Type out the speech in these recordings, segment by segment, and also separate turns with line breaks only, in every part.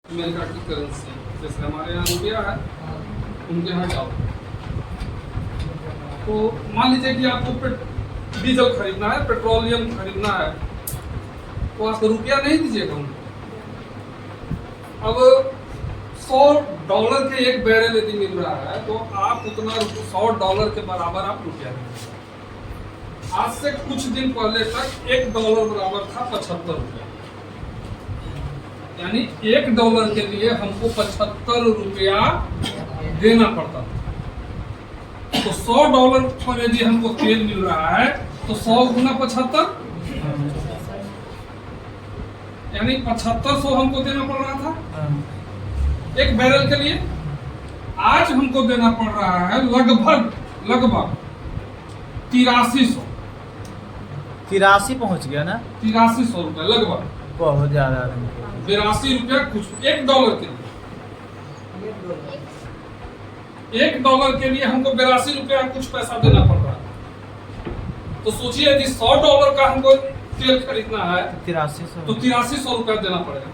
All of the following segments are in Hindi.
अमेरिका की करेंसी, जैसे हमारे यहाँ रुपया है, उनके यहाँ जाओ तो मान लीजिए कि आपको डीजल खरीदना है, पेट्रोलियम खरीदना है, तो आप रुपया नहीं दीजिएगा उनको। अब $100 के एक बैरल यदि मिल रहा है तो आप उतना $100 के बराबर आप रुपया देंगे। आज से कुछ दिन पहले तक $1 बराबर था 75 रुपया, यानी $1 के लिए हमको 75 रुपया देना पड़ता था। तो $100 पर यदि हमको तेल मिल रहा है तो 100 गुना 75, यानी 7500 हमको देना पड़ रहा था एक बैरल के लिए। आज हमको देना पड़ रहा है लगभग 8300।
83 पहुंच गया ना,
8300 रुपए लगभग,
बहुत ज्यादा।
82 रुपया कुछ $1 के लिए। $1 के लिए हमको 82 रुपया कुछ पैसा देना पड़ रहा है। तो सोचिए यदि $100 का हमको तेल खरीदना है
8300
तो 8300 रुपया देना पड़ेगा,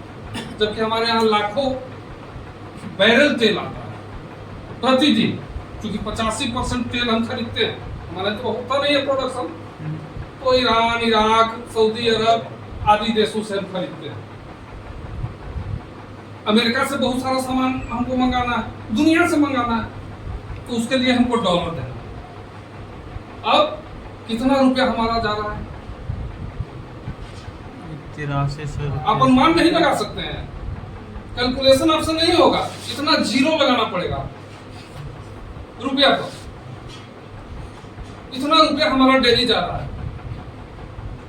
जबकि हमारे यहाँ लाखों बैरल तेल आता है प्रतिदिन। क्योंकि 85% तेल हम खरीदते हैं, हमारे तो होता नहीं है प्रोडक्शन, तो ईरान, इराक, सऊदी अरब आदि देशों से हम खरीदते हैं। अमेरिका से बहुत सारा सामान हमको मंगाना है, दुनिया से मंगाना है, तो उसके लिए हमको डॉलर देना। अब कितना रुपया हमारा जा रहा है
8300।
आप अनुमान नहीं लगा सकते हैं, कैलकुलेशन आपसे नहीं होगा, इतना जीरो लगाना पड़ेगा रुपया पर। इतना रुपया हमारा डेली जा रहा है,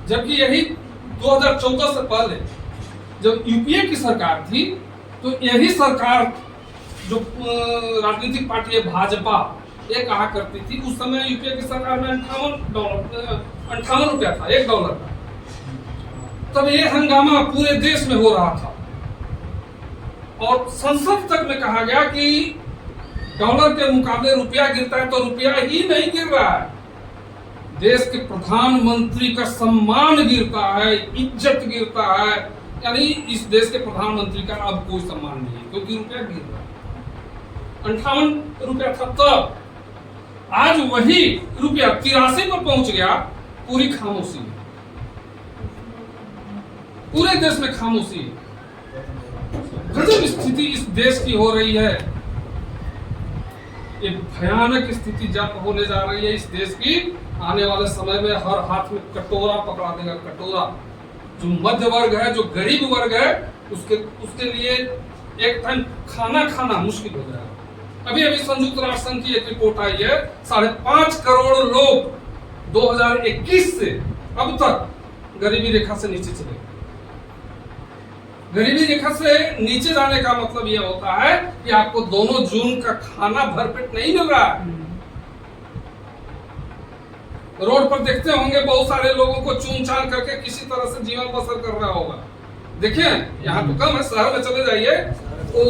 जबकि यही 2014 से पहले जब यूपीए की सरकार थी तो यही सरकार जो राजनीतिक पार्टी है भाजपा ये कहा करती थी, उस समय यूपीए की सरकार में $58 रुपया था $1 का। तब ये हंगामा पूरे देश में हो रहा था और संसद तक में कहा गया कि डॉलर के मुकाबले रुपया गिरता है, तो रुपया ही नहीं गिर रहा है, देश के प्रधानमंत्री का सम्मान गिरता है, इज्जत गिरता है। यानी इस देश के प्रधानमंत्री का अब कोई सम्मान नहीं है, क्योंकि रुपया गिर रहा है। 58 रुपया था तब, आज वही रुपया 83 पर पहुंच गया। पूरी खामोशी, पूरे देश में खामोशी। गजब स्थिति इस देश की हो रही है, एक भयानक स्थिति जब होने जा रही है इस देश की। आने वाले समय में हर हाथ में कटोरा पकड़ा देगा, कटोरा। जो मध्य वर्ग है, जो गरीब वर्ग है, उसके लिए एक टाइम खाना खाना मुश्किल हो जाएगा। अभी संयुक्त राष्ट्र संघ की एक रिपोर्ट आई है, 5.5 करोड़ लोग 2021 से अब तक गरीबी रेखा से नीचे चले गए। गरीबी रेखा से नीचे जाने का मतलब यह होता है कि आपको दोनों जून का खाना भरपेट नहीं मिल रहा है। रोड पर देखते होंगे बहुत सारे लोगों को चून चान करके किसी तरह से जीवन बसर कर रहा होगा। देखिए यहाँ तो कम है, शहर में चले जाइए तो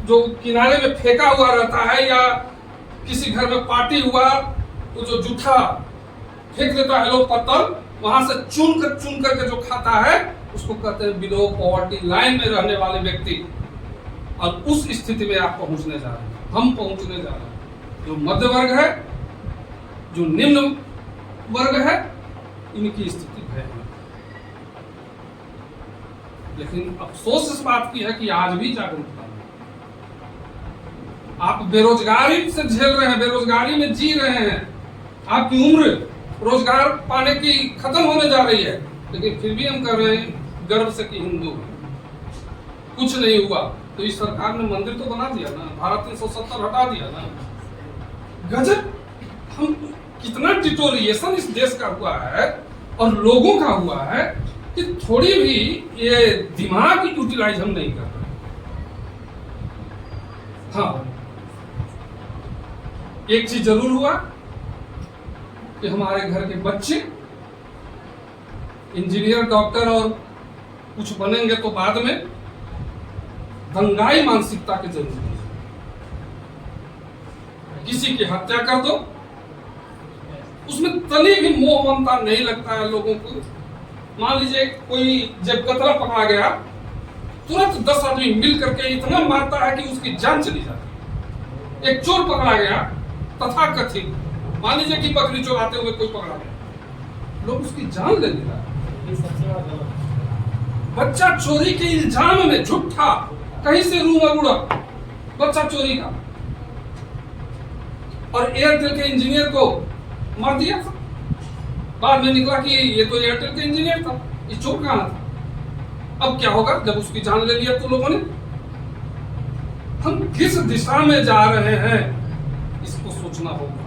जो किनारे में फेंका हुआ रहता है, या किसी घर में पार्टी हुआ तो जो जूठा फेंक देता है लोग पत्तल, वहां से चुन करके जो खाता है उसको कहते हैं बिलो पॉवर्टी लाइन में रहने वाले व्यक्ति। और उस स्थिति में आप पहुंचने जा रहे हैं, हम पहुंचने जा रहे हैं। जो मध्य वर्ग है, जो निम्न वर्ग है, इनकी स्थिति भयानक है। लेकिन अफसोस इस बात की है कि आज भी जागरूकता नहीं। आप बेरोजगारी से झेल रहे हैं, बेरोजगारी में जी रहे हैं, आपकी उम्र रोजगार पाने की खत्म होने जा रही है, लेकिन फिर भी हम कर रहे हैं गर्व से कि हिंदू कुछ नहीं हुआ। तो इस सरकार ने मंदिर तो बना दिया ना, धारा 370 हटा दिया ना। गजब, हम कितना डिटोरिएशन इस देश का हुआ है और लोगों का हुआ है कि थोड़ी भी ये दिमाग यूटिलाइज हम नहीं कर रहे। हाँ, एक चीज जरूर हुआ कि हमारे घर के बच्चे इंजीनियर, डॉक्टर और कुछ बनेंगे तो बाद में दंगाई मानसिकता की जरूरत है। किसी की हत्या कर दो, उसमें तनी भी मोह ममता नहीं लगता है लोगों को। मान लीजिए कोई जब कतरा पकड़ा गया तुरंत 10 आदमी मिल करके इतना मारता है कि उसकी जान चली जाती है। एक चोर पकड़ा गया तथा कथित, मान लीजिए कि बकरी चुराते हुए कोई पकड़ा गया, लोग उसकी जान ले लेता है। बच्चा चोरी के इल्जाम में झूठा, कहीं से रूमर उड़ा बच्चा चोरी का, और एयरटेल के इंजीनियर को मार दिया था। बाद में निकला कि ये तो एयरटेल के इंजीनियर था, ये चोर कहां था। अब क्या होगा जब उसकी जान ले लिया तो लोगों ने। हम किस दिशा में जा रहे हैं इसको सोचना होगा,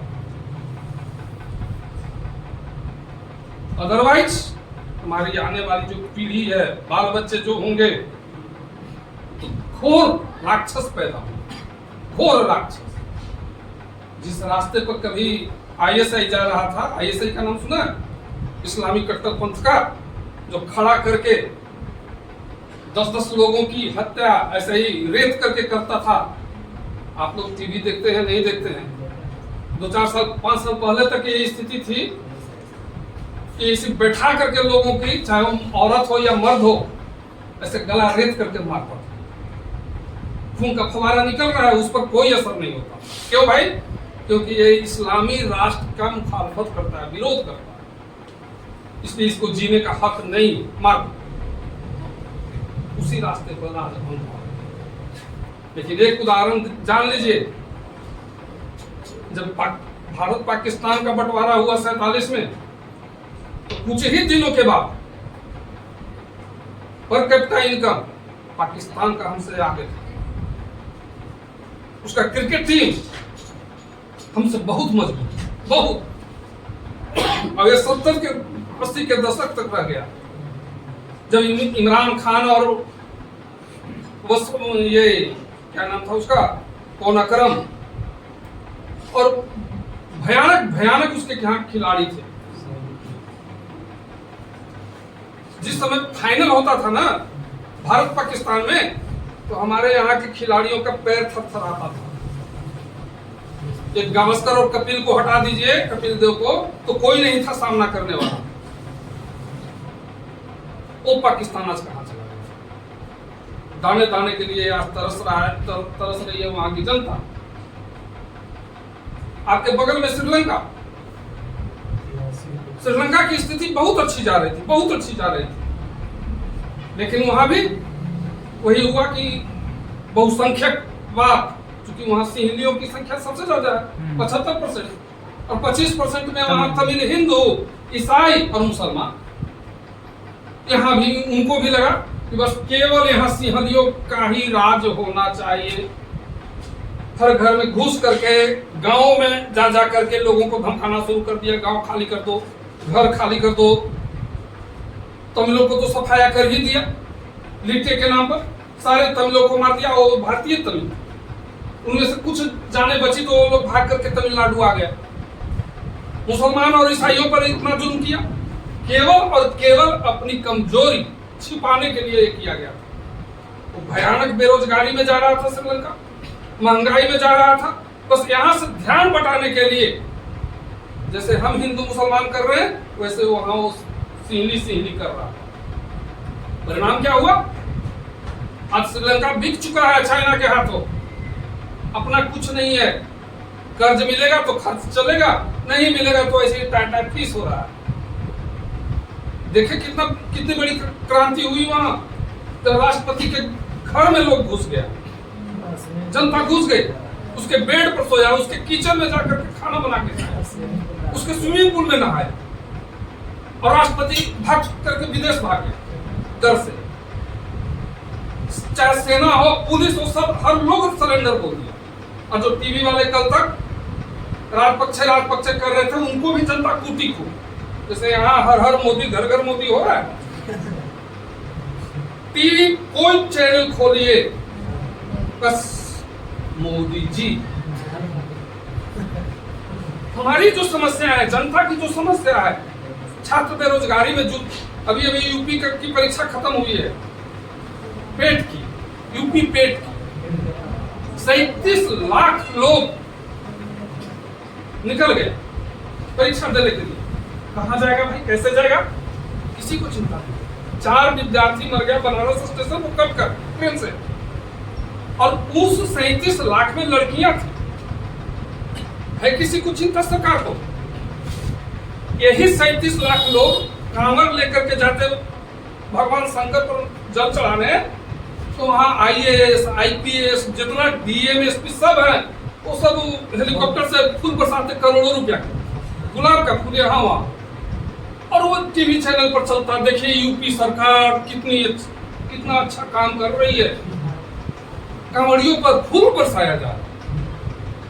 अदरवाइज हमारी आने वाली जो पीढ़ी है, बाल बच्चे जो होंगे, तो घोर राक्षस पैदा होंगे, घोर राक्षस। जिस रास्ते पर कभी आईएसआई जा रहा था, आईएसआई का नाम सुना है, इस्लामिक कट्टरपंथ का, जो खड़ा करके 10-10 लोगों की हत्या ऐसे ही रेत करके करता था। आप लोग टीवी देखते हैं नहीं देखते हैं, 2-4 साल 5 साल पहले तक ये स्थिति थी कि इसे बैठा करके लोगों की, चाहे वो औरत हो या मर्द हो, ऐसे गला रेत करके मारता था। खून का फवारा निकल रहा है, उस पर कोई असर नहीं होता। क्यों भाई? क्योंकि ये इस्लामी राष्ट्र का मुखालफत करता है, विरोध करता है, इसलिए इसको जीने का हक नहीं। मार उसी रास्ते पर आज हम हैं। लेकिन एक उदाहरण जान लीजिए, जब भारत पाकिस्तान का बंटवारा हुआ 47 में, तो कुछ ही दिनों के बाद पर कैपिटा इनकम पाकिस्तान का हमसे आगे था। उसका क्रिकेट टीम हमसे बहुत मजबूत, बहुत। और ये 70 के 80 के दशक तक रह गया, जब इमरान खान और ये क्या नाम था उसका, कौन अकरम, और भयानक भयानक उसके यहाँ खिलाड़ी थे। जिस समय फाइनल होता था ना भारत पाकिस्तान में, तो हमारे यहाँ के खिलाड़ियों का पैर थरथराता था। एक गावस्कर और कपिल को हटा दीजिए, कपिल देव को, तो कोई नहीं था सामना करने वाला। वो पाकिस्तान आज कहां चला गया? दाने दाने के लिए आज तरस रही है वहां की जनता। आपके बगल में श्रीलंका की स्थिति बहुत अच्छी जा रही थी, बहुत अच्छी जा रही थी। लेकिन वहां भी वही हुआ कि बहुसंख्यकवाद, क्योंकि वहां सिंहलियों की संख्या सबसे ज्यादा है, 75%, और 25% में वहां तमिल, हिंदू, ईसाई और मुसलमान। यहाँ भी उनको भी लगा कि बस केवल यहाँ सिंहलियों का ही राज होना चाहिए। हर घर में घुस करके, गांव में जा जा करके लोगों को धमकाना शुरू कर दिया, गांव खाली कर दो, घर खाली कर दो। तमिलों को तो सफाया कर ही दिया, लिट्टे के नाम पर सारे तमिलों को मार दिया। वो भारतीय तमिल, उनमें से कुछ जाने बची तो वो लोग भाग करके तमिलनाडु आ गया। मुसलमान और ईसाइयों पर इतना जुल्म किया, केवल और केवल अपनी कमजोरी छिपाने के लिए किया गया था। वो भयानक बेरोजगारी में जा रहा था श्रीलंका, महंगाई में जा रहा था, बस यहाँ से ध्यान बटाने के लिए। जैसे हम हिंदू मुसलमान कर रहे हैं, वैसे वहां वो सिंहली कर रहा था। परिणाम क्या हुआ? आज श्रीलंका बिक चुका है चाइना के हाथों। अपना कुछ नहीं है, कर्ज मिलेगा तो खर्च चलेगा, नहीं मिलेगा तो ऐसे टाटा फीस हो रहा है। देखे कितनी बड़ी क्रांति हुई वहां, तो राष्ट्रपति के घर में लोग घुस गया, जनता घुस गई, उसके बेड पर सोया, उसके किचन में जाकर के खाना बना के खाया, उसके स्विमिंग पूल में नहाया, और राष्ट्रपति भाग करके विदेश भाग गए डर से। चाहे सेना हो, पुलिस हो, सब हर लोग सरेंडर हो दिया। और जो टीवी वाले कल तक राजपक्षे कर रहे थे, उनको भी जनता कूटी खूब। जैसे यहाँ हर हर मोदी, घर घर मोदी हो रहा है। टीवी कोई चैनल खोलिए, बस मोदी जी। हमारी जो समस्या है, जनता की जो समस्या है, छात्र बेरोजगारी में जो अभी यूपी की परीक्षा खत्म हुई है, पेट की, यूपी पेट की, 37 लाख लोग निकल गए परीक्षा देने के लिए। कहाँ जाएगा भाई, कैसे जाएगा, किसी को चिंता नहीं। 4 विद्यार्थी मर गया बनारस स्टेशन पर, कब कर ट्रेन से, और उस 37 लाख में लड़कियां थी। है किसी को चिंता सरकार को? यही 37 लाख लोग कांवर लेकर के जाते भगवान शंकर पर जल चढ़ाने, तो वहाँ IAS IPS जितना DM SP सब है, वो सब हेलीकॉप्टर से फूल बरसाते करोड़ों रुपया, गुलाब का फूल यहाँ वहाँ, और वो टीवी चैनल पर चलता। देखिए यूपी सरकार कितना अच्छा काम कर रही है, कांवड़ियों पर फूल बरसाया जा रहा है।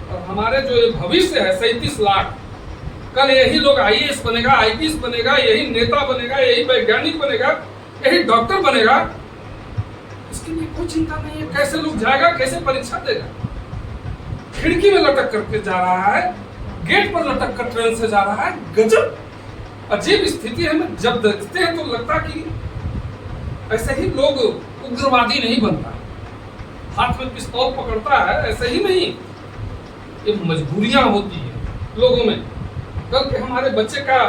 और हमारे जो ये भविष्य है 37 लाख, कल यही लोग IAS बनेगा, IPS बनेगा, यही नेता बनेगा, यही वैज्ञानिक बनेगा, यही डॉक्टर बनेगा। इसके लिए कोई चिंता नहीं है। कैसे लोग जाएगा, कैसे परीक्षा देगा? खिड़की में लटक करके जा रहा है, गेट पर लटक कर ट्रेन से जा रहा है। गजब अजीब स्थिति है। हमें जब देखते हैं तो लगता कि ऐसे ही लोग उग्रवादी नहीं बनता, हाथ में पिस्तौल पकड़ता है, ऐसे ही नहीं। ये मजबूरियां होती है लोगों में। कल के हमारे बच्चे का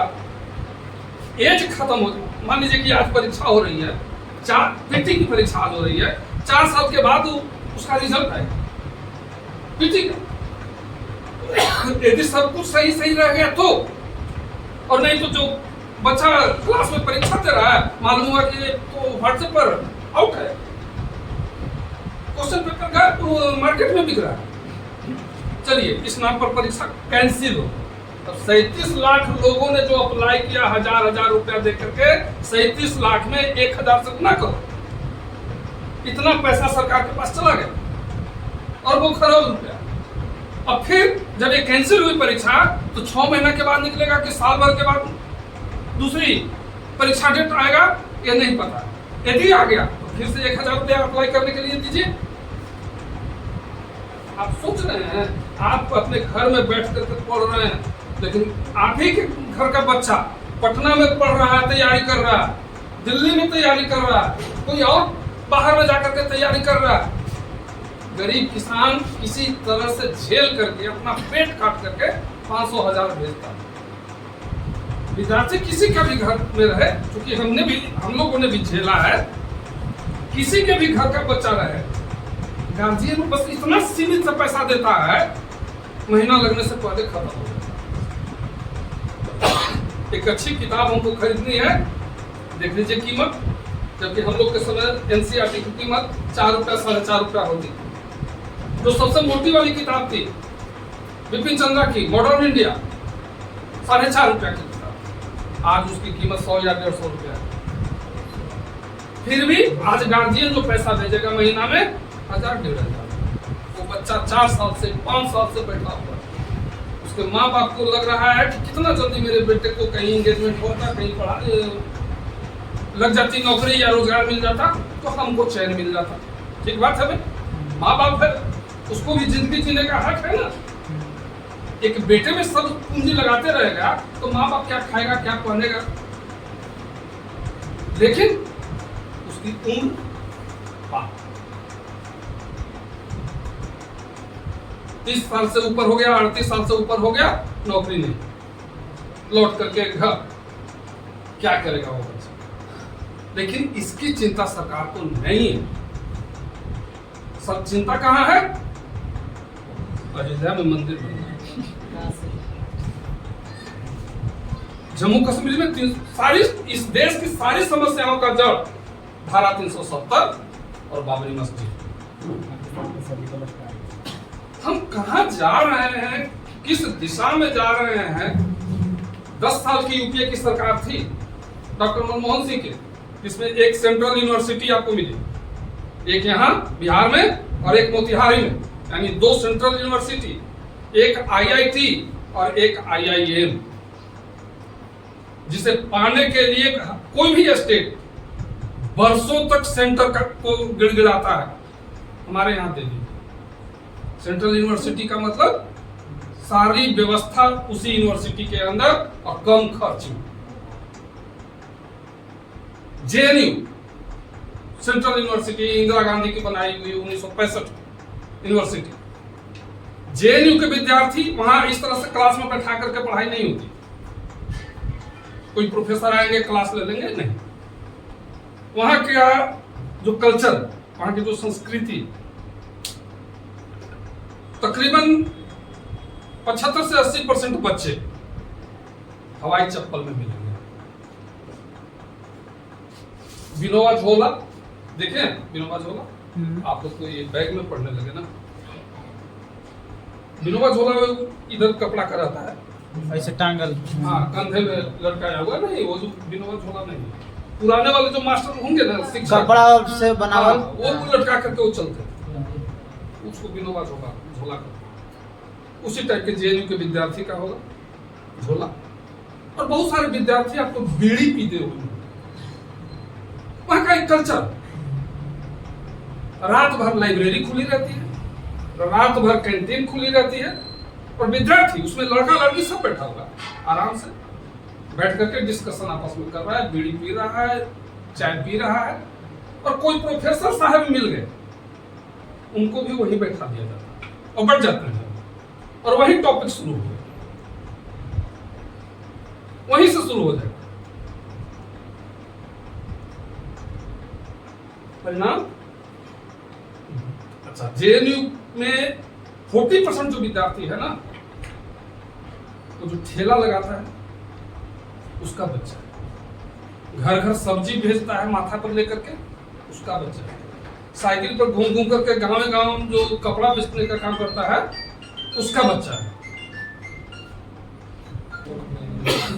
एज खत्म हो, मान लीजिए कि आज परीक्षा हो रही है, PT की परीक्षा आज हो रही है, 4 साल के बाद उसका रिजल्ट आएगा PT का। यदि सब कुछ सही रह गया तो, और नहीं तो जो बच्चा क्लास में परीक्षा दे रहा है, मालूम हुआ कि तो व्हाट्सएप पर आउट है, क्वेश्चन पेपर का मार्केट में बिक रहा है, चलिए इस नाम पर परीक्षा कैंसिल हो। अब 37 लाख लोगों ने जो अप्लाई किया, हजार रुपया दे करके, 37 लाख में 1000 से गुना करो, इतना पैसा सरकार के पास चला गया, और वो खरब रुपया। अब फिर जब ये कैंसिल हुई परीक्षा, तो 6 महीना के बाद निकलेगा कि साल भर के बाद दूसरी परीक्षा डेट आएगा, ये नहीं पता। यदि आ गया तो फिर से 1000 रुपया अप्लाई करने के लिए दीजिए। आप सोच रहे हैं, आप अपने घर में बैठ करके पढ़ रहे हैं, लेकिन आप ही के घर का बच्चा पटना में पढ़ रहा है, तैयारी कर रहा है, दिल्ली में तैयारी कर रहा है, कोई और बाहर में जाकर के तैयारी कर रहा है। गरीब किसान किसी तरह से झेल करके अपना पेट काट करके 500-1000 भेजता है। विद्यार्थी किसी का भी घर में रहे, क्योंकि हम लोगों ने भी झेला है, किसी के भी घर का बच्चा रहे, गार्जियन बस इतना सीमित सा पैसा देता है, महीना लगने से पहले खत्म हो जाता है। एक अच्छी किताब हमको खरीदनी है, देख लीजिए कीमत, जबकि हम लोग के समय NCERT की कीमत 4 रुपया 4.5 रुपया होती। जो सबसे मोटी वाली किताब थी बिपिन चंद्रा की मॉडर्न इंडिया, 4.5 रुपया की किताब, आज उसकी कीमत 100 या 150 रुपया। फिर भी आज गार्जियन जो पैसा भेजेगा महीना में 1000-1500, वो बच्चा 4 साल से 5 साल से बैठा हुआ, उसके माँ बाप को लग रहा है कि कितना जल्दी मेरे बेटे को कहीं एंगेजमेंट होता, कहीं पढ़ा लग जाती नौकरी या रोजगार मिल जाता, तो हमको चैन मिल जाता। ठीक बात है भाई, माँ बाप है, उसको भी जिंदगी जीने का हक है ना। एक बेटे में सब पूंजी लगाते रहेगा तो माँ बाप क्या खाएगा, क्या पहनेगा? लेकिन उसकी उम्र 30 साल से ऊपर हो गया, 38 साल से ऊपर हो गया, नौकरी नहीं, लौट करके घर, क्या करेगा वो बच्चा? लेकिन इसकी चिंता सरकार को नहीं है। सब चिंता कहाँ है? अयोध्या में मंदिर बन रहा है, जम्मू कश्मीर में सारी इस देश की सारी समस्याओं का जड़ धारा 370 और बाबरी मस्जिद। हम कहाँ जा रहे हैं, किस दिशा में जा रहे हैं? 10 साल की यूपीए की सरकार थी डॉक्टर मनमोहन सिंह की, जिसमें एक सेंट्रल यूनिवर्सिटी आपको मिली, एक यहाँ बिहार में और एक मोतिहारी में, यानी 2 सेंट्रल यूनिवर्सिटी, एक IIT और एक IIM, जिसे पाने के लिए कोई भी स्टेट बरसों तक सेंटर को गिड़गिड़ाता है। हमारे यहाँ दिल्ली सेंट्रल यूनिवर्सिटी का मतलब सारी व्यवस्था उसी यूनिवर्सिटी के अंदर और कम खर्च में। JNU central university Indira Gandhi की बनाई हुई 1965 यूनिवर्सिटी। JNU के विद्यार्थी वहां इस तरह से क्लास में बैठा करके पढ़ाई नहीं होती, कोई प्रोफेसर आएंगे क्लास ले लेंगे, नहीं। वहां का जो कल्चर वहां की जो संस्कृति, तकरीबन 75 से 80% बच्चे हवाई चप्पल में मिलेंगे। विनोबा झोला देखे? विनोबा झोला आप लोग तो ये बैग में पढ़ने लगे ना। विनोबा झोला इधर कपड़ा का रहता है,
ऐसे टांगल।
हाँ, कंधे में लटकाया हुआ। नहीं, वो जो विनोबा झोला नहीं, पुराने वाले जो मास्टर होंगे ना शिक्षक,
कपड़ा से बनावल,
वो लटका करके वो चलते हैं, उसको विनोबा झोला झोला करते। उसी टाइप के जेएनयू के विद्यार्थी का होगा झोला। और बहुत सारे विद्यार्थी आपको बीड़ी पीते हुए, वहां का एक कल्चर, रात भर लाइब्रेरी खुली रहती है, रात भर कैंटीन खुली रहती है, और विद्यार्थी उसमें लड़का लड़की सब बैठा हुआ आराम से बैठ करके डिस्कशन आपस में कर रहा है, बीड़ी पी रहा है, चाय पी रहा है। और कोई प्रोफेसर साहब मिल गए, उनको भी वही बैठा दिया जाता है और बैठ जाते हैं, और वही टॉपिक शुरू हो गया, वहीं से शुरू हो जाएगा। परिणाम अच्छा, जेएनयू में 40% जो विद्यार्थी है ना, वो जो ठेला लगाता है उसका बच्चा है, घर घर सब्जी भेजता है माथा पर लेकर के उसका बच्चा है, साइकिल पर घूम घूम करके गांव गांव जो कपड़ा बेचने का काम करता है उसका बच्चा है।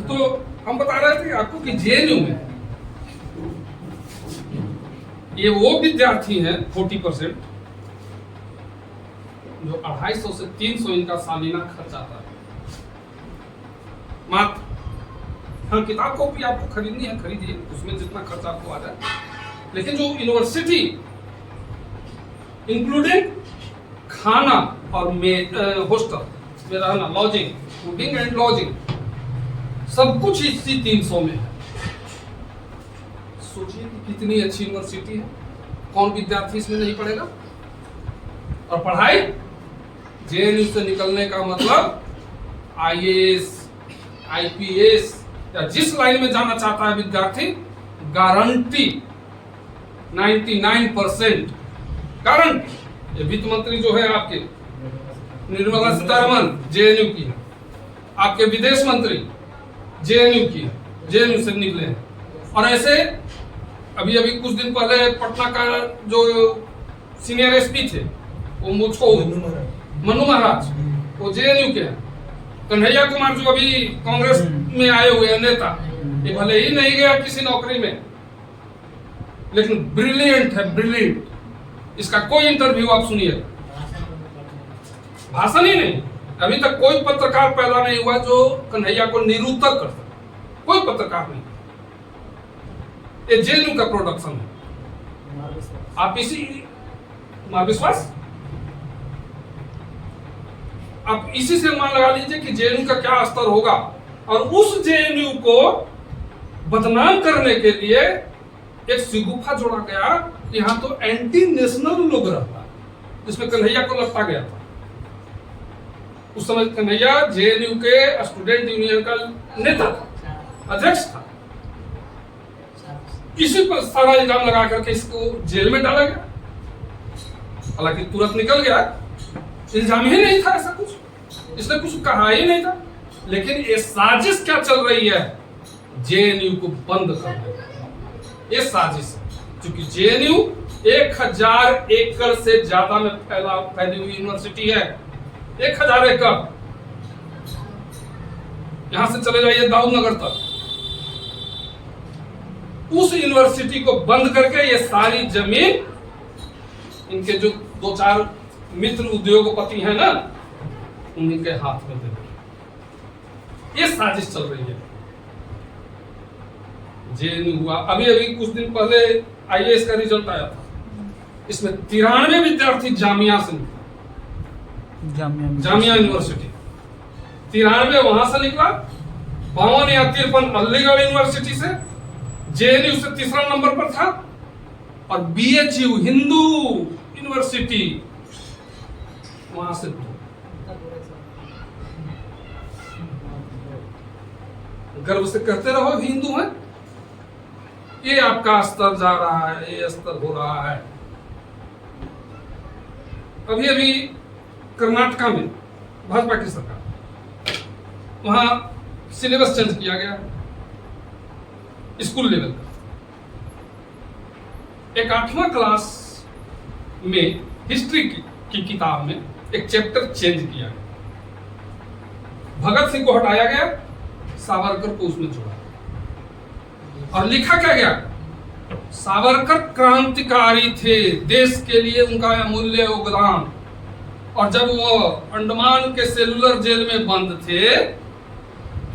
तो हम बता रहे थे आपको कि जेएनयू में ये वो विद्यार्थी हैं 40% जो 250 से 300 इनका सालाना खर्च आता है मात्र। हाँ, किताब कॉपी आपको खरीदनी है खरीदिए, उसमें जितना खर्च आपको आ जाए, लेकिन जो यूनिवर्सिटी इंक्लूडिंग खाना और हॉस्टल में रहना, लॉजिंग, फूडिंग एंड लॉजिंग, सब कुछ इसी 300 में है। सोचिए कि कितनी अच्छी यूनिवर्सिटी है, कौन विद्यार्थी इसमें नहीं पढ़ेगा। और पढ़ाई, जेएनयू से निकलने का मतलब आईएएस, आईपीएस या जिस लाइन में जाना चाहता है विद्यार्थी, गारंटी 99% गारंटी। ये वित्त मंत्री जो है आपके निर्मला सीतारमण जेएनयू की है, आपके विदेश मंत्री जेएनयू की है, जेएनयू से निकले हैं। और ऐसे अभी अभी कुछ दिन पहले पटना का जो सीनियर एसपी थे, वो मुझको मनु महाराज, वो जेएनयू के हैं। कन्हैया कुमार जो अभी कांग्रेस में आए हुए हैं नेता, ये भले ही नहीं गया किसी नौकरी में, लेकिन ब्रिलियंट है, ब्रिलियंट। इसका कोई इंटरव्यू आप सुनिए, भाषण ही नहीं, अभी तक कोई पत्रकार पैदा नहीं हुआ जो कन्हैया को निरुत्तर कर सके, कोई पत्रकार नहीं। ये जेएनयू का प्रोडक्शन है। आप इसी विश्वास, आप इसी से मान लगा लीजिए कि जेएनयू का क्या स्तर होगा। और उस जेएनयू को बदनाम करने के लिए एक सिगुफा जोड़ा गया, यहाँ तो एंटी नेशनल लोग रहता, जिसमें कन्हैया को लगता गया था। उस समय कन्हैया जेएनयू के स्टूडेंट यूनियन का नेता था, अध्यक्ष था। इसी पर सारा इल्जाम लगा करके इसको जेल में डाला गया, हालांकि तुरंत निकल गया, इल्जाम ही नहीं था ऐसा कुछ, इसने कुछ कहा ही नहीं था। लेकिन ये साजिश क्या चल रही है, जेएनयू को बंद करने की ये साजिश है। क्योंकि जेएनयू 1000 एकड़ से ज्यादा में फैली हुई यूनिवर्सिटी है, 1000 एकड़। यहां से चले जाइए दाऊदनगर तक, उस यूनिवर्सिटी को बंद करके ये सारी जमीन इनके जो 2-4 मित्र उद्योगपति हैं ना, उन्हीं के हाथ में दे दो। ये साजिश चल रही है। जेएनयू हुआ, अभी अभी कुछ दिन पहले आईएएस का रिजल्ट आया था, इसमें 93 विद्यार्थी जामिया से निकला, जामिया यूनिवर्सिटी 93 वहां से निकला, 52 या 53 अलीगढ़ यूनिवर्सिटी से, जेएनयू से तीसरा नंबर पर था, और बीएचयू हिंदू यूनिवर्सिटी वहां से 2। गर्व से कहते रहो हिंदू हैं, ये आपका स्तर जा रहा है, ये स्तर हो रहा है। अभी अभी कर्नाटका में भाजपा की सरकार, वहां सिलेबस चेंज किया गया स्कूल लेवल का। एक 8वां क्लास में हिस्ट्री की किताब में एक चैप्टर चेंज किया गया। भगत सिंह को हटाया गया, सावरकर को उसमें जोड़ा और लिखा क्या गया, सावरकर क्रांतिकारी थे, देश के लिए उनका अमूल्य योगदान। और जब वो अंडमान के सेलुलर जेल में बंद थे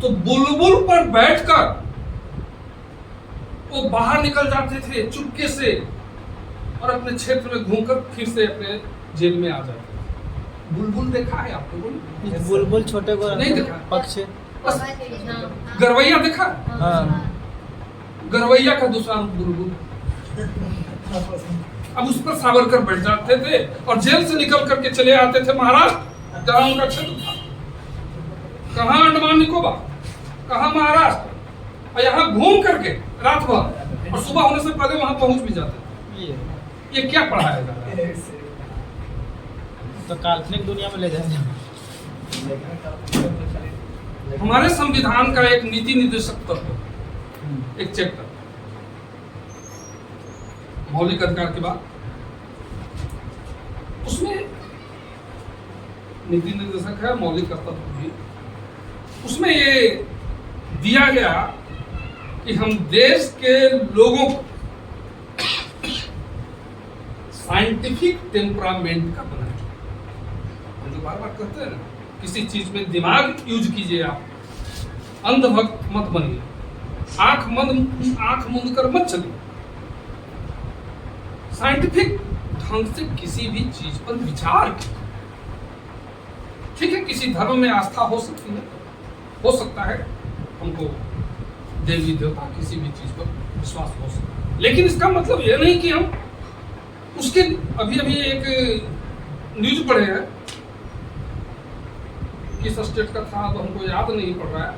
तो बुलबुल पर बैठकर वो बाहर निकल जाते थे चुपके से और अपने क्षेत्र में घूमकर फिर से अपने जेल में आ जाते थे। बुलबुल देखा है आप लोगों ने?
बुलबुल छोटे को
नहीं देखा।
पक्षी।
बस गरवैया देखा?
हाँ।
गरवैया का दूसरा रूप बुलबुल। अब उस पर सावरकर बैठ जाते थे और जेल से निकल करके चले आते थे महाराष्ट्र, जहां उनका क्षेत्र था। कहां अंडमान निकोबार, कहां महाराष्ट्र, और यहाँ घूम करके रात भर और सुबह होने से पहले वहां पहुंच भी जाते थे। ये क्या पढ़ाया जा रहा है?
तो काल्पनिक दुनिया में ले जाएंगे।
हमारे संविधान का एक नीति निर्देशक तत्व, एक चैप्टर मौलिक अधिकार के बाद, उसमें नीति निर्देशक है, मौलिक कर्तव्य भी, उसमें ये दिया गया कि हम देश के लोगों को साइंटिफिक टेम्परामेंट का बनाए। हम जो बार बार कहते हैं ना, किसी चीज में दिमाग यूज कीजिए, आप अंधभक्त मत बनिए, आंख मूंद कर मत चलिए, साइंटिफिक ढंग से किसी भी चीज पर विचार कीजिए। ठीक है, किसी धर्म में आस्था हो सकती है, हो सकता है हमको देवी देवता किसी भी चीज पर विश्वास हो सकता है, लेकिन इसका मतलब यह नहीं कि हम उसके अभी एक न्यूज पढ़े हैं, किस स्टेट का था अब हमको याद नहीं पड़ रहा है।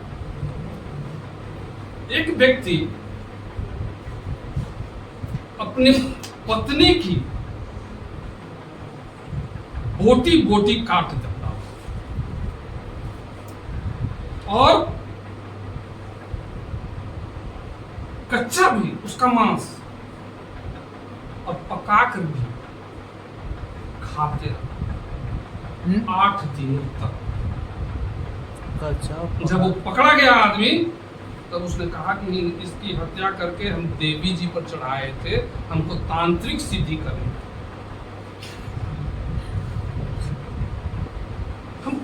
एक व्यक्ति अपनी पत्नी की बोटी बोटी काट देता और कच्चा भी उसका मांस और पकाकर भी खाते रहे 8 दिनों तक।
अच्छा।
जब वो पकड़ा गया आदमी, तब उसने कहा कि इसकी हत्या करके हम देवी जी पर चढ़ाए थे, हमको तांत्रिक सिद्धि करनी। हम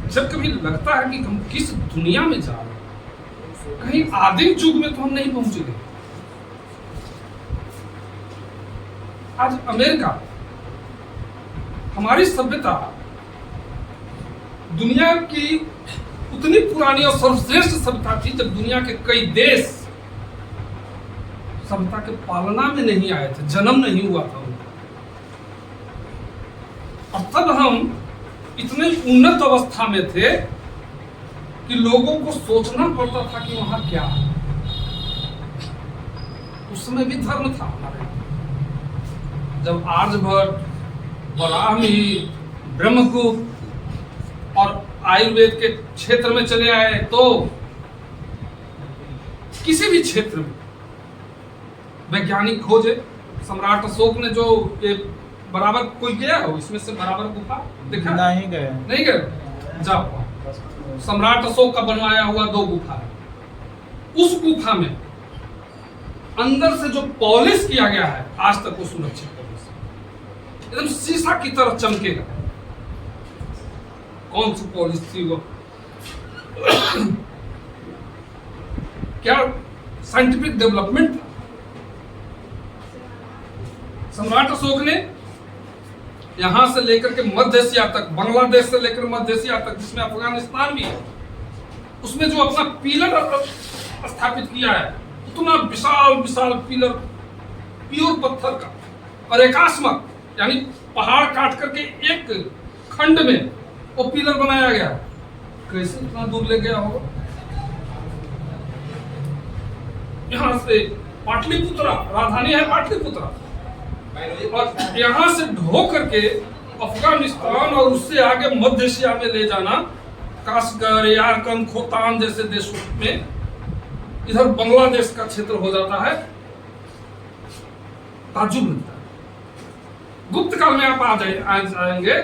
जब कभी लगता है कि हम किस दुनिया में जा रहे हैं, कहीं आदिम युग में तो हम नहीं पहुंचे गए। आज अमेरिका, हमारी सभ्यता दुनिया की उतनी पुरानी और सर्वश्रेष्ठ सभ्यता थी जब दुनिया के कई देश सभ्यता के पालना में नहीं आए थे, जन्म नहीं हुआ था उनका। और तब हम इतने उन्नत अवस्था में थे कि लोगों को सोचना पड़ता था कि वहां क्या है। उस समय भी धर्म था हमारे। जब आर्यभट्ट, वराहमिहि, ब्रह्मगुप्त और आयुर्वेद के क्षेत्र में चले आए, तो किसी भी क्षेत्र में वैज्ञानिक खोजे। सम्राट अशोक ने जो ये बराबर, कोई गया हो इसमें से बराबर गुफा देखा?
नहीं गए।
नहीं गए? जाओ, सम्राट अशोक का बनवाया हुआ 2 गुफा है। उस गुफा में अंदर से जो पॉलिश किया गया है, आज तक वो सुरक्षित पॉलिश, एकदम शीशा की तरह चमकेगा। कौन सी पॉलिश थी वो? क्या साइंटिफिक डेवलपमेंट था। सम्राट अशोक ने यहां से लेकर के मध्य एशिया तक, बांग्लादेश से लेकर मध्य एशिया तक, जिसमें अफगानिस्तान भी है, उसमें जो अपना पिलर स्थापित किया है, उतना विशाल विशाल पिलर प्योर पत्थर का और एकास्मक, यानी पहाड़ काट करके एक खंड में वो पिलर बनाया गया। कैसे इतना दूर ले गया होगा? यहां से पाटलिपुत्रा, राजधानी है पाटलिपुत्रा, और यहां से ढो करके अफगानिस्तान और उससे आगे मध्य एशिया में ले जाना, काशगर, यारकंद, खोतान जैसे देशों में, इधर बांग्लादेश का क्षेत्र हो जाता है। ताज्जुब लगता है। गुप्त काल में आप आ जाएंगे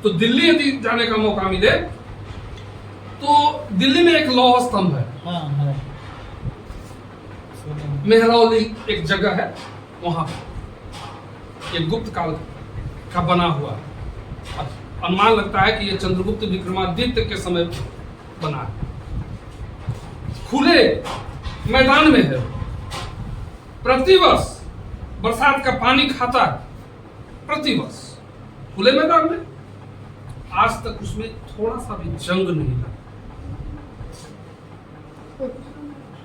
तो दिल्ली यदि जाने का मौका मिले तो दिल्ली में एक लौह स्तंभ है,
हाँ है।
मेहरौली एक जगह है, वहां पर एक गुप्त काल का बना हुआ है। अनुमान लगता है कि ये चंद्रगुप्त विक्रमादित्य के समय बना है। खुले मैदान में है, प्रतिवर्ष बरसात का पानी खाता है, प्रतिवर्ष खुले मैदान में। आज तक उसमें थोड़ा सा भी जंग नहीं लगा।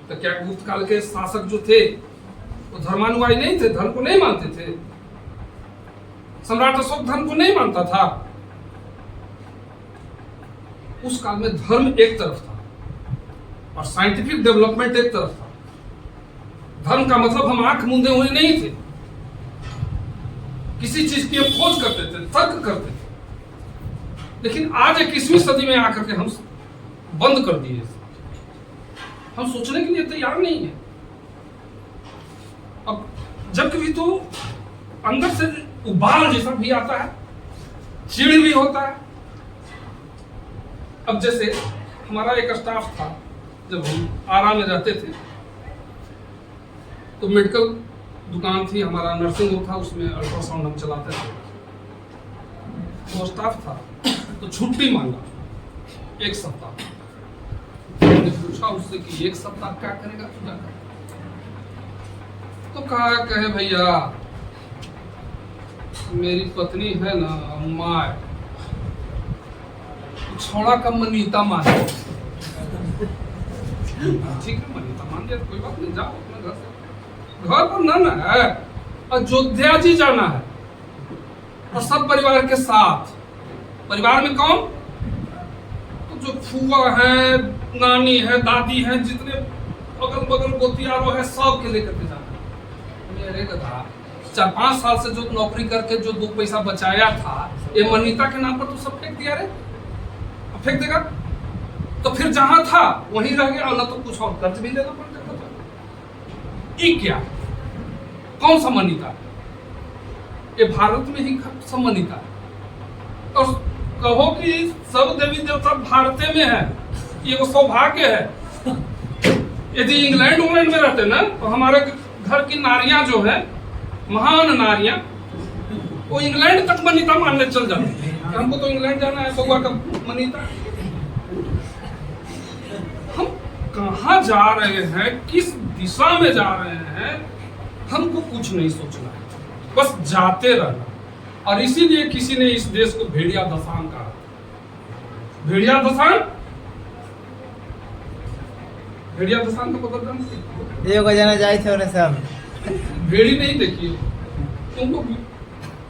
तो क्या गुप्त काल के शासक जो थे वो धर्मानुयायी नहीं थे, धर्म को नहीं मानते थे? सम्राट अशोक धर्म को नहीं मानता था। उस काल में धर्म एक तरफ था और साइंटिफिक डेवलपमेंट एक तरफ था। धर्म का मतलब हम आंख मूंदे हुए नहीं थे, किसी चीज की हम खोज करते थे, तर्क करते थे। लेकिन आज 21वीं सदी में आकर के हम बंद कर दिए, हम सोचने के लिए तैयार नहीं है। अब जब कभी तो अंदर से उबाल जैसा भी आता है, चिड़ भी होता है। अब जैसे हमारा एक स्टाफ था, जब हम आरा में रहते थे तो मेडिकल दुकान थी, हमारा नर्सिंग होम था, उसमें अल्ट्रासाउंड हम चलाते थे। वो स्टाफ था तो छुट्टी मांगा 1 सप्ताह। मैंने पूछा उससे कि 1 सप्ताह क्या करेगा तू जाकर? तो कहा कहे भैया मेरी पत्नी है ना अम्मा, छोड़ा का मनीता माने। ठीक है, मनीता मान दिया, कोई बात नहीं, जाओ अपने घर से। घर पर ना है, अयोध्या जी जाना है और सब परिवार के साथ। परिवार में कौन? तो जो फुआ है, नानी है, दादी है, जितने अगल बगल गोतियारो है, सब के लेकर के जाना है। मेरे गधा 4-5 साल से जो नौकरी करके जो 2 पैसा बचाया था, ये मनीता के नाम पर तो सब फेंक दिया रे। अब फेंक देगा तो फिर जहां था वहीं रह गया, और ना तो कुछ और कर्ज भी लेना पड़ जाता। ये क्या, कौन सा मनीता? ये भारत में ही सब मनीता है। और कहो कि सब देवी देवता भारत में है, ये वो सौभाग्य है। यदि इंग्लैंड में रहते ना तो हमारे घर की नारियां जो है, महान नारियां, वो इंग्लैंड तक मनीता मानने चल जाती। हमको तो इंग्लैंड जाना है, बउआ का मनीता। हम कहाँ जा रहे हैं, किस दिशा में जा रहे हैं, हमको कुछ नहीं सोचना है, बस जाते रहना। और इसीलिए किसी ने इस देश को भेड़िया दशान कहा। भेड़िया दशान, भेड़िया दशान का पता जानते?
ये को जाना जाए थे उन्हें सब
भेड़ी नहीं देखी तुम लोग?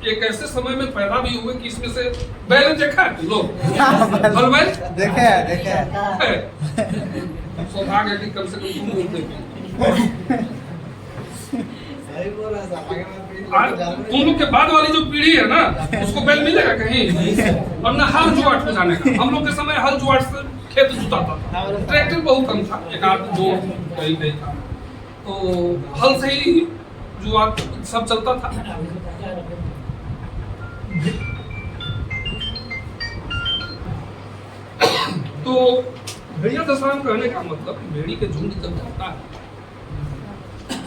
एक ऐसे समय में पैदा भी हुए कि इसमें से बैल देखा है तुम लोग? बैल
देखे
सौभाग्य है कि कम से कम तुम लोग देखे। तुम लोग के बाद वाली जो पीढ़ी है ना, उसको बैल मिलेगा कहीं? और ना हल जुआट पे जाने का। हम लोग के समय हल जुआट से खेत जुताता था, ट्रैक्टर बहुत कम था, 1-2 कहीं था, तो हल से ही जुआट सब चलता था। तो भेड़िया दशान कहने का मतलब भेड़ी के झुंड जब जाता है,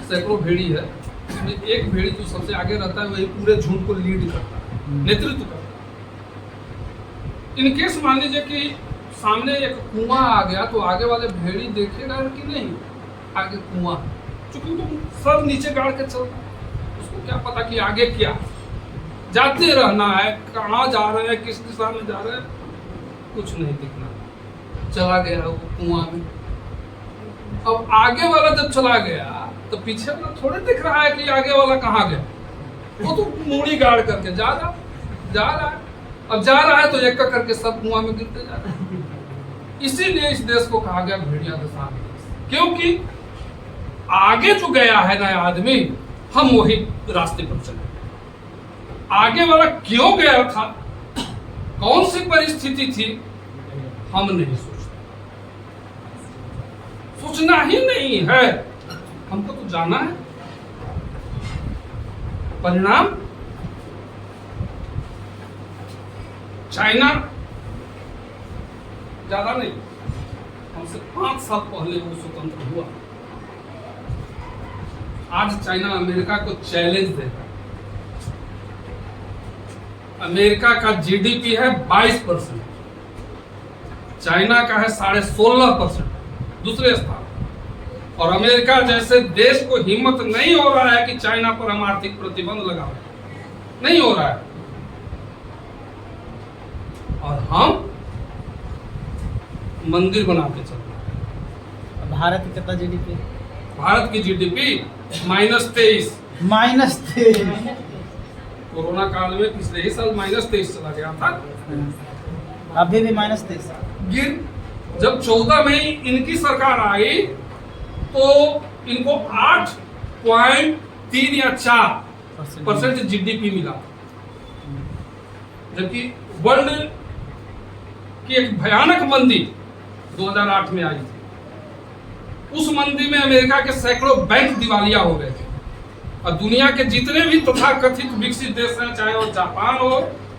सैकड़ों भेड़ी है, इसमें एक भेड़ी जो सबसे आगे रहता है वही पूरे झुंड को लीड करता है, नेतृत्व करता है। इनकेस मान लीजिए कि सामने एक कुआं आ गया तो आगे वाले भेड़ी देखेगा कि नहीं आगे कुआं, चूंकि तुम सब नीचे गाड़ के चलता, उसको क्या पता कि आगे क्या। जाते रहना है, कहाँ जा रहे हैं, किस दिशा में जा रहे हैं, कुछ नहीं दिखना। चला गया वो कुआं में। अब आगे वाला जब चला गया तो पीछे वाला थोड़े दिख रहा है कि आगे वाला कहाँ गया, वो तो मूड़ी गाड़ करके जा रहा है। अब जा रहा है तो एक करके सब कुआं में गिरते जा रहे हैं। इसीलिए इस देश को कहा गया भेड़िया दशान, क्योंकि आगे जो गया है ना आदमी, हम वही रास्ते पर चले। आगे वाला क्यों गया था कौन सी परिस्थिति थी हम नहीं सोचते, सोचना ही नहीं है, हमको तो जाना है। परिणाम चाइना ज्यादा नहीं, हमसे 5 साल पहले वो स्वतंत्र हुआ। आज चाइना अमेरिका को चैलेंज देता है। अमेरिका का जीडीपी है 22%, चाइना का है 16.5%, दूसरे स्थान। और अमेरिका जैसे देश को हिम्मत नहीं हो रहा है कि चाइना पर हम आर्थिक प्रतिबंध लगाएं, नहीं हो रहा है। और हम मंदिर बना के चल रहे हैं।
भारत की कितना जीडीपी?
भारत की जीडीपी -23।
-23।
कोरोना काल में पिछले ही साल -23 चला गया था।
अभी भी -23
गिर जब 14 मई इनकी सरकार आई तो इनको 8.3 या 4% जीडीपी मिला, जबकि वर्ल्ड की एक भयानक मंदी 2008 में आई थी। उस मंदी में अमेरिका के सैकड़ों बैंक दिवालिया हो गए थे। और दुनिया के जितने भी तथाकथित विकसित देश हैं, चाहे वो जापान हो,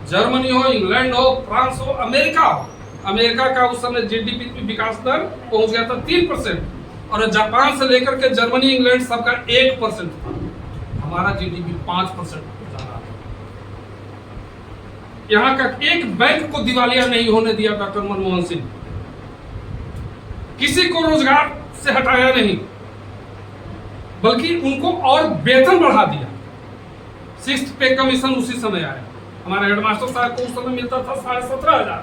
जर्मनी हो, इंग्लैंड हो, फ्रांस हो, अमेरिका हो, अमेरिका का उस समय जीडीपी विकास दर पहुंच गया था 3%, और जापान से लेकर के जर्मनी, इंग्लैंड सबका 1% था। हमारा जीडीपी 5% जा रहा था। यहाँ का एक बैंक को दिवालिया नहीं होने दिया डॉक्टर मनमोहन सिंह, किसी को रोजगार से हटाया नहीं, बल्कि उनको और वेतन बढ़ा दिया। 6th पे कमीशन उसी समय आया। हमारे हेडमास्टर साहब को उस समय मिलता था 17,500,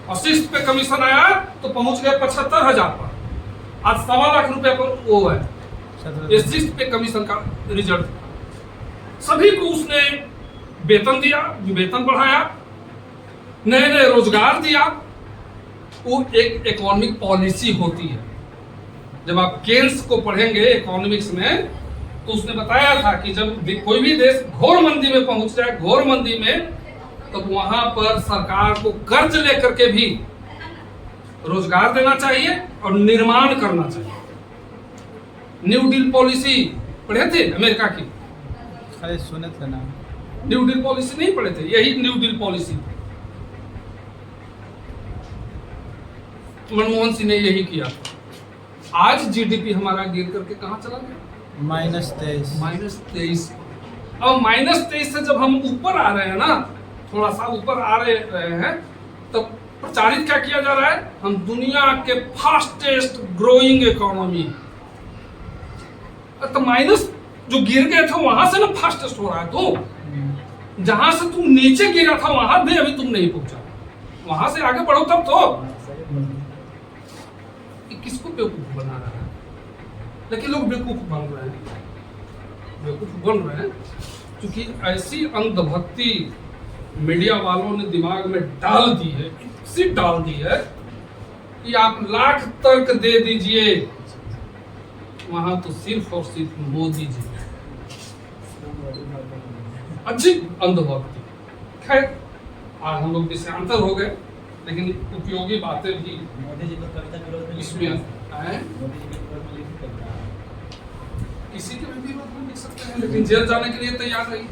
और 6th पे कमीशन आया तो पहुंच गए 75,000 पर। आज 1.25 लाख रुपए पर वो है। ये 6th पे कमीशन का रिजल्ट। सभी को उसने वेतन दिया, वेतन बढ़ाया, नए नए रोजगार दिया। वो एक इकोनॉमिक पॉलिसी होती है। जब आप केन्स को पढ़ेंगे इकोनॉमिक्स में, तो उसने बताया था कि जब कोई भी देश घोर मंदी में पहुंच जाए, घोर मंदी में, तो वहां पर सरकार को कर्ज लेकर के भी रोजगार देना चाहिए और निर्माण करना चाहिए। न्यू डील पॉलिसी पढ़े थे अमेरिका की?
अरे सुने थे ना।
न्यू डील पॉलिसी नहीं पढ़े थे? यही न्यू डील पॉलिसी थी। मनमोहन सिंह ने यही किया था। आज जीडीपी हमारा गिर करके कहां चला गया?
-23।
-23। अब -23 से जब हम ऊपर आ रहे हैं ना, थोड़ा सा ऊपर आ रहे हैं, तब प्रचारित क्या किया जा रहा है? हम दुनिया के फास्टेस्ट ग्रोइंग इकोनॉमी। तो माइनस जो गिर गए थे वहां से ना फास्टेस्ट हो रहा है। तो जहां से तुम नीचे गिरा था वहां भी अभी तुम नहीं पहुंचा, वहां से आगे बढ़ो तब तो। किसको बेवकूफ बना रहा है? लेकिन लोग बेवकूफ बन रहे हैं, क्योंकि ऐसी अंधभक्ति मीडिया वालों ने दिमाग में डाल दी है, सिर्फ डाल दी है कि आप लाख तर्क दे दीजिए, वहां तो सिर्फ और सिर्फ मोदी जी। अच्छी अंधभक्ति। खैर, आज हम लोग विषयांतर हो गए, लेकिन उपयोगी बातें भी
मोदी जी को कविता
इसमें आए।
मोदी जी को लिख सकता है।
किसी के भी बात में लिख सकते हैं, लेकिन जेल जाने के लिए तैयार नहीं।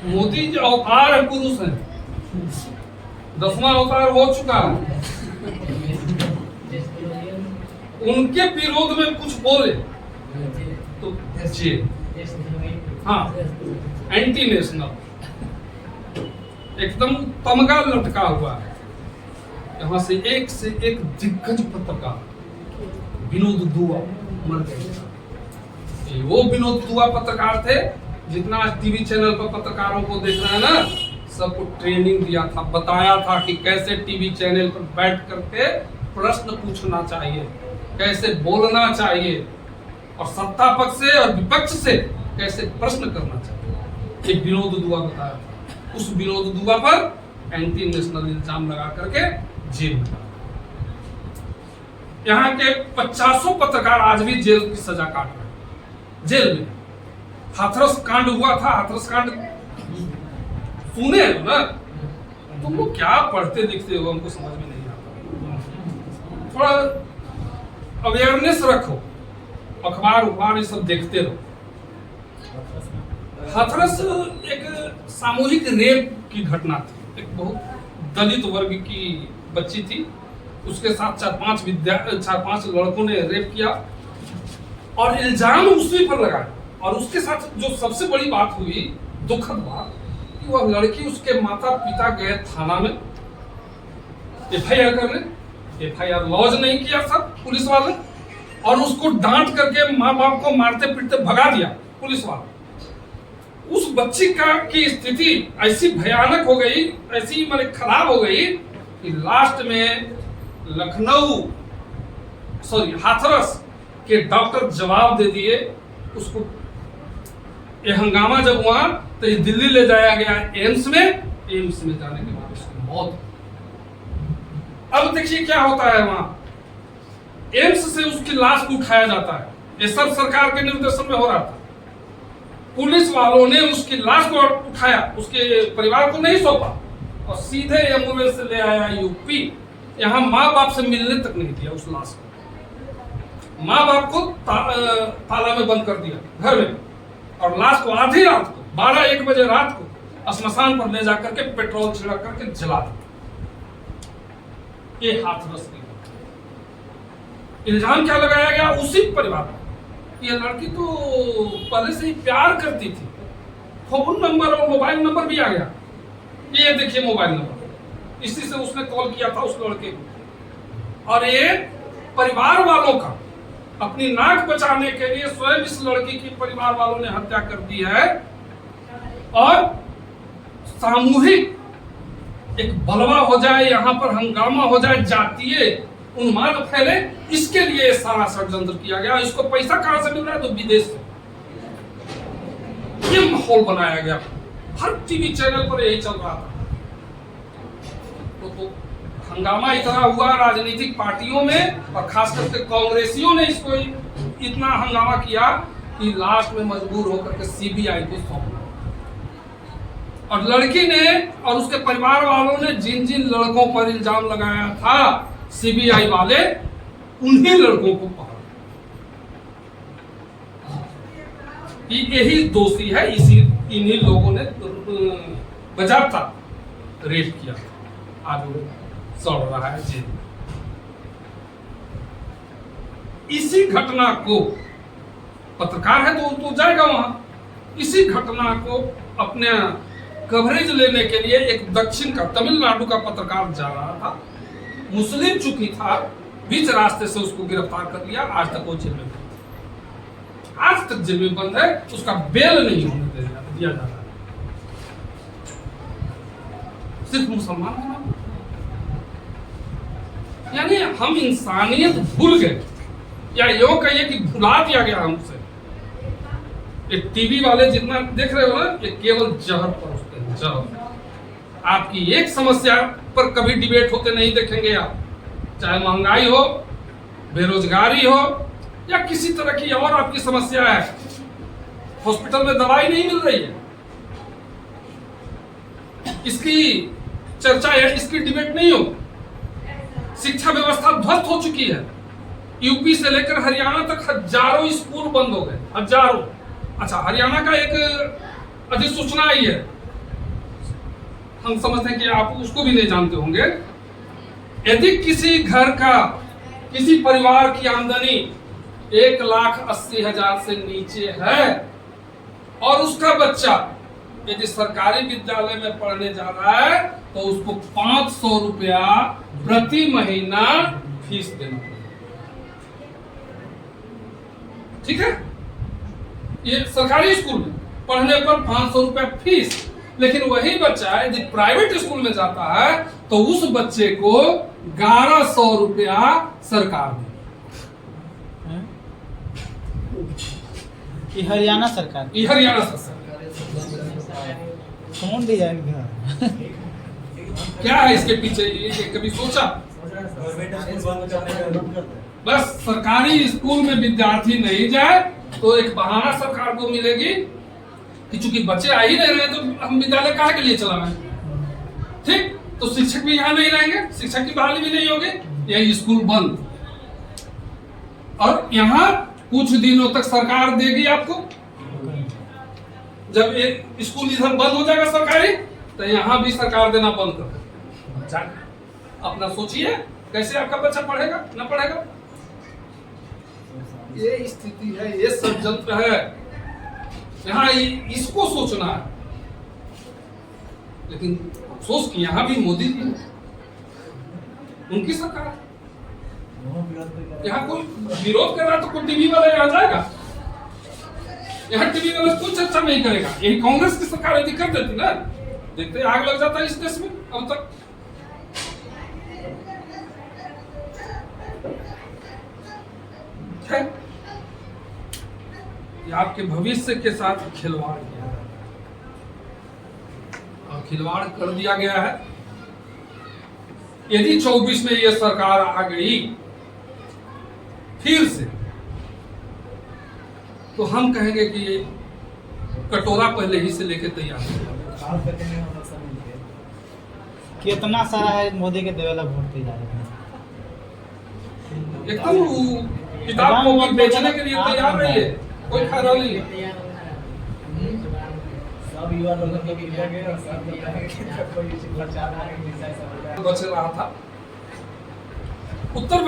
मोदी जी अवतार है, पुरुष है, 10वां अवतार हो चुका है। उनके विरोध में कुछ बोले तो जेल। हाँ, एंटी नेशनल, एकदम तमगा लटका हुआ है। यहाँ से एक दिग्गज पत्रकार विनोद दुआ मर गए। वो विनोद दुआ पत्रकार थे, जितना आज टीवी चैनल पर पत्रकारों को देख रहे हैं ना, सबको ट्रेनिंग दिया था, बताया था कि कैसे टीवी चैनल पर बैठ करके प्रश्न पूछना चाहिए, कैसे बोलना चाहिए, और सत्ता पक्ष से और विपक्ष से कैसे प्रश्न करना चाहिए। एक विनोद दुआ बताया था। उस विनोद दुआ पर एंटी नेशनल इल्जाम लगा करके जेल में। यहाँ के 50 पत्रकार आज भी जेल की सजा काट रहे हैं, जेल में। हाथरस कांड हुआ था, हाथरस कांड सुने हो ना, तुम लोग क्या पढ़ते लिखते हो हमको समझ में नहीं आता। थोड़ा अवेयरनेस रखो, अखबार उखबार ये सब देखते रहो। हाथरस एक सामूहिक रेप की घटना थी। एक बहुत दलित वर्ग की बच्ची थी, उसके साथ चार पांच लड़कों ने रेप किया और इल्जाम उसी पर लगाया। और उसके साथ जो सबसे बड़ी बात हुई, दुखद बात, कि वह लड़की, उसके माता पिता गए थाना में FIR करने। FIR लॉन्च नहीं किया सब पुलिस वाले, और उसको डांट करके माँ बाप को मारते पीटते भगा दिया पुलिस वाले। उस बच्ची की स्थिति ऐसी भयानक हो गई, ऐसी माने खराब हो गई कि लास्ट में हाथरस के डॉक्टर जवाब दे दिए उसको। ये हंगामा जब हुआ तो ये दिल्ली ले जाया गया एम्स में। एम्स में जाने के बाद उसकी मौत। अब देखिए क्या होता है वहां, एम्स से उसकी लाश को उठाया जाता है। ये सब सरकार के निर्देशन में हो रहा था। पुलिस वालों ने उसकी लाश को उठाया, उसके परिवार को नहीं सौंपा और सीधे एम्बुलेंस से ले आया यूपी। यहाँ माँ बाप से मिलने तक नहीं दिया उस लाश को। माँ बाप को ताला में बंद कर दिया घर में, और लाश को आधी रात को 12-1 बजे रात को श्मशान पर ले जाकर के पेट्रोल छिड़क करके जला दिया। ये हाथरस की इल्जाम क्या लगाया गया उसी परिवार पर। ये लड़की तो पहले से ही प्यार करती थी। फोन नंबर और मोबाइल नंबर भी आ गया। ये देखिए मोबाइल नंबर, इसी से उसने कॉल किया था उस लड़के को। और ये परिवार वालों का अपनी नाक बचाने के लिए स्वयं इस लड़की की परिवार वालों ने हत्या कर दी है। और सामूहिक एक बलवा हो जाए, यहाँ पर हंगामा हो जाए, जातीय उन्माद फैले, इसके लिए सारा षड्यंत्र किया गया। इसको पैसा कहां से मिल रहा है? तो विदेश से। ये माहौल बनाया गया, हर टीवी चैनल पर यही चल रहा था। तो हंगामा इतना हुआ राजनीतिक पार्टियों में, और खास करके कांग्रेसियों ने इसको इतना हंगामा किया कि लास्ट में मजबूर होकर के CBI को सौंपा। और लड़की ने और उसके परिवार वालों ने जिन जिन लड़कों पर इल्जाम लगाया था, CBI वाले उन्हीं लड़कों को पकड़ा। यही दोषी है, इन्हीं लोगों ने बजाता रेप किया। आज वो सड़ रहा है जेल। इसी घटना को, पत्रकार है तो जाएगा वहां। इसी घटना को अपने कवरेज लेने के लिए एक दक्षिण का, तमिलनाडु का पत्रकार जा रहा था। मुस्लिम चूंकि था, बीच रास्ते से उसको गिरफ्तार कर लिया। आज तक वो जेल में बंद है। आज तक जेल में बंद है, उसका बेल नहीं होने दिया जा रहा है। सिर्फ मुसलमान के नाम। यानी हम इंसानियत भूल गए, या यूं कहिए कि भुला दिया गया हमसे। ये टीवी वाले जितना देख रहे हो ना, ये केवल जहर परोसते हैं, जहर। आपकी एक समस्या पर कभी डिबेट होते नहीं देखेंगे आप, चाहे महंगाई हो, बेरोजगारी हो, या किसी तरह की और आपकी समस्या है, हॉस्पिटल में दवाई नहीं मिल रही है, इसकी चर्चा है, इसकी डिबेट नहीं हो। शिक्षा व्यवस्था ध्वस्त हो चुकी है। यूपी से लेकर हरियाणा तक हजारों स्कूल बंद हो गए, हजारों। अच्छा, हरियाणा का एक अधिसूचना आई है, हम समझते हैं कि आप उसको भी नहीं जानते होंगे। यदि किसी घर का, किसी परिवार की आमदनी 1,80,000 से नीचे है और उसका बच्चा यदि सरकारी विद्यालय में पढ़ने जा रहा है, तो उसको 500 रुपया प्रति महीना फीस देना पड़ेगा। ठीक है, ये सरकारी स्कूल में पढ़ने पर 500 रुपया फीस। लेकिन वही बच्चा यदि प्राइवेट स्कूल में जाता है तो उस बच्चे को 1,100 रुपया सरकार दे।
ये हरियाणा सरकार,
ये हरियाणा सरकार
कौन डिजाइन का
क्या है इसके पीछे? ये कभी सोचा? बस सरकारी स्कूल में विद्यार्थी नहीं जाए तो एक बहाना सरकार को मिलेगी कि चूंकि बच्चे आ ही नहीं रहे तो हम विद्यालय काहे के लिए चलाएं? ठीक, तो शिक्षक भी यहाँ नहीं रहेंगे, शिक्षक की बहाली भी नहीं होगी, यह स्कूल बंद। और यहाँ कुछ दिनों तक सरकार देगी आपको। जब ये स्कूल इधर बंद हो जाएगा सरकारी, तो यहाँ भी सरकार देना बंद कर देगी। अपना सोचिए कैसे आपका बच्चा पढ़ेगा ना पढ़ेगा। ये स्थिति है, ये षड्यंत्र है, यहाँ इसको सोचना है। लेकिन अफसोस कि यहाँ भी मोदी जी, उनकी सरकार, यहाँ कोई विरोध कर रहा तो कोई टीवी वाला यहाँ जाएगा? यहाँ टीवी वाला कोई चर्चा नहीं करेगा। यही कांग्रेस की सरकार यदि कर देती ना, देखते आग लग जाता है इस देश में। अब तक है कि आपके भविष्य के साथ खिलवाड़ किया है, और खिलवाड़ कर दिया गया है। यदि 24 में यह सरकार आ गई फिर से, तो हम कहेंगे कि ये कटोरा पहले ही से लेके तैयार है।
कितना सारा है मोदी के देवेला वोट तैयार है।
एकदम किताब को भी बेचने के लिए तैयार नहीं है, कोई फायदा नहीं है।
सब युवा लोगों को मिल गए और सब कोई प्रचार
बच रहा था उत्तर